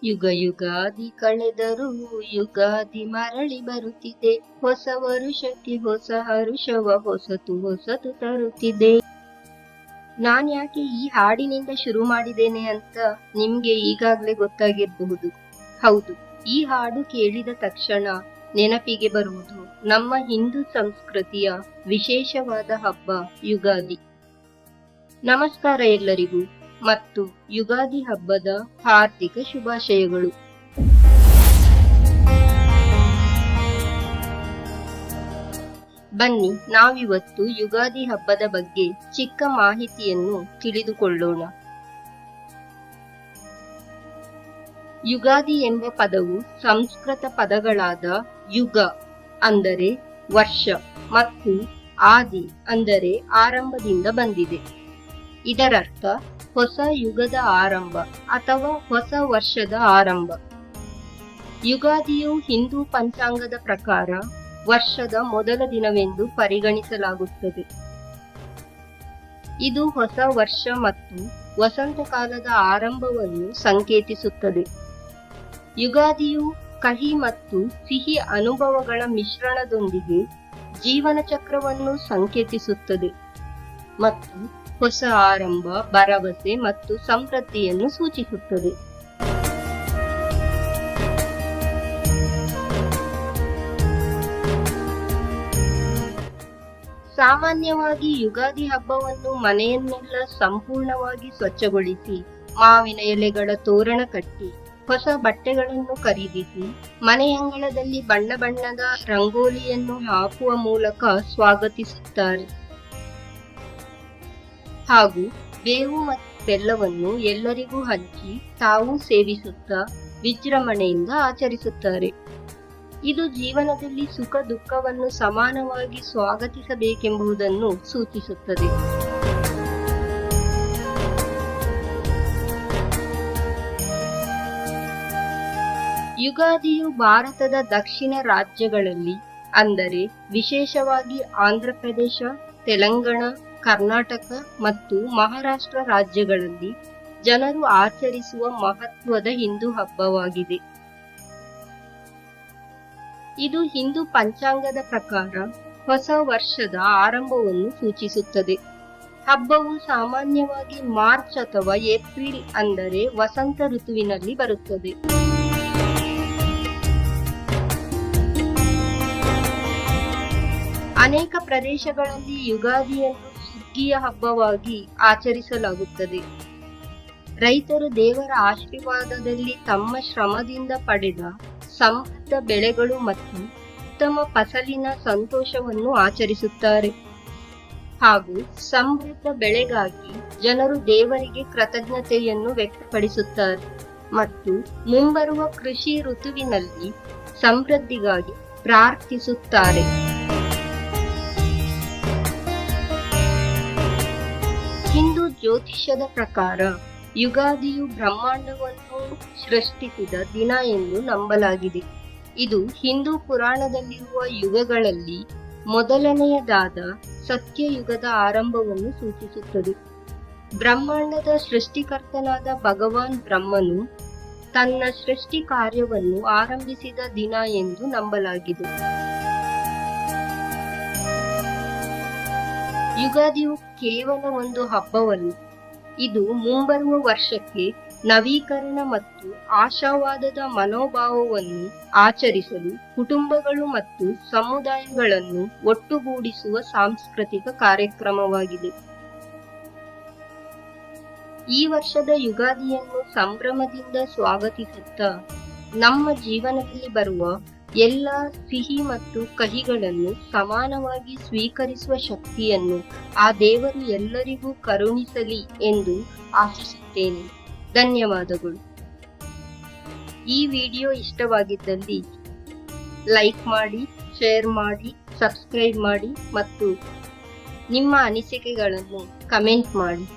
ಯುಗ ಯುಗಾದಿ ಕಳೆದರೂ ಯುಗಾದಿ ಮರಳಿ ಬರುತ್ತಿದೆ. ಹೊಸ ವರುಷಕ್ಕೆ ಹೊಸ ಹರುಷವ ಹೊಸತು ತರುತ್ತಿದೆ. ನಾನ್ ಯಾಕೆ ಈ ಹಾಡಿನಿಂದ ಶುರು ಮಾಡಿದ್ದೇನೆ ಅಂತ ನಿಮ್ಗೆ ಈಗಾಗ್ಲೇ ಗೊತ್ತಾಗಿರಬಹುದು. ಹೌದು, ಈ ಹಾಡು ಕೇಳಿದ ತಕ್ಷಣ ನೆನಪಿಗೆ ಬರುವುದು ನಮ್ಮ ಹಿಂದೂ ಸಂಸ್ಕೃತಿಯ ವಿಶೇಷವಾದ ಹಬ್ಬ ಯುಗಾದಿ. ನಮಸ್ಕಾರ ಎಲ್ಲರಿಗೂ ಮತ್ತು ಯುಗಾದಿ ಹಬ್ಬದ ಹಾರ್ದಿಕ ಶುಭಾಶಯಗಳು. ಬನ್ನಿ ನಾವಿವತ್ತು ಯುಗಾದಿ ಹಬ್ಬದ ಬಗ್ಗೆ ಚಿಕ್ಕ ಮಾಹಿತಿಯನ್ನು ತಿಳಿದುಕೊಳ್ಳೋಣ. ಯುಗಾದಿ ಎಂಬ ಪದವು ಸಂಸ್ಕೃತ ಪದಗಳಾದ ಯುಗ ಅಂದರೆ ವರ್ಷ ಮತ್ತು ಆದಿ ಅಂದರೆ ಆರಂಭದಿಂದ ಬಂದಿದೆ. ಇದರರ್ಥ ಹೊಸ ಯುಗದ ಆರಂಭ ಅಥವಾ ಹೊಸ ವರ್ಷದ ಆರಂಭ. ಯುಗಾದಿಯು ಹಿಂದೂ ಪಂಚಾಂಗದ ಪ್ರಕಾರ ವರ್ಷದ ಮೊದಲ ದಿನವೆಂದು ಪರಿಗಣಿಸಲಾಗುತ್ತದೆ. ಇದು ಹೊಸ ವರ್ಷ ಮತ್ತು ವಸಂತ ಕಾಲದ ಆರಂಭವನ್ನು ಸಂಕೇತಿಸುತ್ತದೆ. ಯುಗಾದಿಯು ಕಹಿ ಮತ್ತು ಸಿಹಿ ಅನುಭವಗಳ ಮಿಶ್ರಣದೊಂದಿಗೆ ಜೀವನ ಚಕ್ರವನ್ನು ಸಂಕೇತಿಸುತ್ತದೆ ಮತ್ತು ಹೊಸ ಆರಂಭ, ಭರವಸೆ ಮತ್ತು ಸಮೃದ್ಧಿಯನ್ನು ಸೂಚಿಸುತ್ತದೆ. ಸಾಮಾನ್ಯವಾಗಿ ಯುಗಾದಿ ಹಬ್ಬವನ್ನು ಮನೆಯನ್ನೆಲ್ಲ ಸಂಪೂರ್ಣವಾಗಿ ಸ್ವಚ್ಛಗೊಳಿಸಿ, ಮಾವಿನ ಎಲೆಗಳ ತೋರಣ ಕಟ್ಟಿ, ಹೊಸ ಬಟ್ಟೆಗಳನ್ನು ಖರೀದಿಸಿ, ಮನೆಯಂಗಳದಲ್ಲಿ ಬಣ್ಣ ಬಣ್ಣದ ರಂಗೋಲಿಯನ್ನು ಹಾಕುವ ಮೂಲಕ ಸ್ವಾಗತಿಸುತ್ತಾರೆ. ಹಾಗೂ ಬೇವು ಮತ್ತು ಬೆಲ್ಲವನ್ನು ಎಲ್ಲರಿಗೂ ಹಂಚಿ ತಾವು ಸೇವಿಸುತ್ತಾ ವಿಜೃಂಭಣೆಯಿಂದ ಆಚರಿಸುತ್ತಾರೆ. ಇದು ಜೀವನದಲ್ಲಿ ಸುಖ ದುಃಖವನ್ನು ಸಮಾನವಾಗಿ ಸ್ವಾಗತಿಸಬೇಕೆಂಬುದನ್ನು ಸೂಚಿಸುತ್ತದೆ. ಯುಗಾದಿಯು ಭಾರತದ ದಕ್ಷಿಣ ರಾಜ್ಯಗಳಲ್ಲಿ ಅಂದರೆ ವಿಶೇಷವಾಗಿ ಆಂಧ್ರಪ್ರದೇಶ, ತೆಲಂಗಾಣ, ಕರ್ನಾಟಕ ಮತ್ತು ಮಹಾರಾಷ್ಟ್ರ ರಾಜ್ಯಗಳಲ್ಲಿ ಜನರು ಆಚರಿಸುವ ಮಹತ್ವದ ಹಿಂದೂ ಹಬ್ಬವಾಗಿದೆ. ಇದು ಹಿಂದೂ ಪಂಚಾಂಗದ ಪ್ರಕಾರ ಹೊಸ ವರ್ಷದ ಆರಂಭವನ್ನು ಸೂಚಿಸುತ್ತದೆ. ಹಬ್ಬವು ಸಾಮಾನ್ಯವಾಗಿ ಮಾರ್ಚ್ ಅಥವಾ ಏಪ್ರಿಲ್ ಅಂದರೆ ವಸಂತ ಋತುವಿನಲ್ಲಿ ಬರುತ್ತದೆ. ಅನೇಕ ಪ್ರದೇಶಗಳಲ್ಲಿ ಯುಗಾದಿಯನ್ನು ಸುಗ್ಗಿಯ ಹಬ್ಬವಾಗಿ ಆಚರಿಸಲಾಗುತ್ತದೆ. ರೈತರು ದೇವರ ಆಶೀರ್ವಾದದಲ್ಲಿ ತಮ್ಮ ಶ್ರಮದಿಂದ ಪಡೆದ ಸಮೃದ್ಧ ಬೆಳೆಗಳು ಮತ್ತು ಉತ್ತಮ ಫಸಲಿನ ಸಂತೋಷವನ್ನು ಆಚರಿಸುತ್ತಾರೆ. ಹಾಗೂ ಸಮೃದ್ಧ ಬೆಳೆಗಾಗಿ ಜನರು ದೇವರಿಗೆ ಕೃತಜ್ಞತೆಯನ್ನು ವ್ಯಕ್ತಪಡಿಸುತ್ತಾರೆ ಮತ್ತು ಮುಂಬರುವ ಕೃಷಿ ಋತುವಿನಲ್ಲಿ ಸಮೃದ್ಧಿಗಾಗಿ ಪ್ರಾರ್ಥಿಸುತ್ತಾರೆ. ಹಿಂದೂ ಜ್ಯೋತಿಷ್ಯದ ಪ್ರಕಾರ ಯುಗಾದಿಯು ಬ್ರಹ್ಮಾಂಡವನ್ನು ಸೃಷ್ಟಿಸಿದ ದಿನ ಎಂದು ನಂಬಲಾಗಿದೆ. ಇದು ಹಿಂದೂ ಪುರಾಣದಲ್ಲಿರುವ ಯುಗಗಳಲ್ಲಿ ಮೊದಲನೆಯದಾದ ಸತ್ಯಯುಗದ ಆರಂಭವನ್ನು ಸೂಚಿಸುತ್ತದೆ. ಬ್ರಹ್ಮಾಂಡದ ಸೃಷ್ಟಿಕರ್ತನಾದ ಭಗವಾನ್ ಬ್ರಹ್ಮನು ತನ್ನ ಸೃಷ್ಟಿ ಕಾರ್ಯವನ್ನು ಆರಂಭಿಸಿದ ದಿನ ಎಂದು ನಂಬಲಾಗಿದೆ. ಯುಗಾದಿಯು ಕೇವಲ ಒಂದು ಹಬ್ಬವಲ್ಲ, ಇದು ಮುಂಬರುವ ವರ್ಷಕ್ಕೆ ನವೀಕರಣ ಮತ್ತು ಆಶಾವಾದದ ಮನೋಭಾವವನ್ನು ಆಚರಿಸಲು ಕುಟುಂಬಗಳು ಮತ್ತು ಸಮುದಾಯಗಳನ್ನು ಒಟ್ಟುಗೂಡಿಸುವ ಸಾಂಸ್ಕೃತಿಕ ಕಾರ್ಯಕ್ರಮವಾಗಿದೆ. ಈ ವರ್ಷದ ಯುಗಾದಿಯನ್ನು ಸಂಭ್ರಮದಿಂದ ಸ್ವಾಗತಿಸುತ್ತಾ ನಮ್ಮ ಜೀವನದಲ್ಲಿ ಬರುವ ಎಲ್ಲ ಸಿಹಿ ಮತ್ತು ಕಹಿಗಳನ್ನು ಸಮಾನವಾಗಿ ಸ್ವೀಕರಿಸುವ ಶಕ್ತಿಯನ್ನು ಆ ದೇವರು ಎಲ್ಲರಿಗೂ ಕರುಣಿಸಲಿ ಎಂದು ಆಶಿಸುತ್ತೇನೆ. ಧನ್ಯವಾದಗಳು. ಈ ವಿಡಿಯೋ ಇಷ್ಟವಾಗಿದ್ದಲ್ಲಿ ಲೈಕ್ ಮಾಡಿ, ಶೇರ್ ಮಾಡಿ, ಸಬ್ಸ್ಕ್ರೈಬ್ ಮಾಡಿ ಮತ್ತು ನಿಮ್ಮ ಅನಿಸಿಕೆಗಳನ್ನು ಕಮೆಂಟ್ ಮಾಡಿ.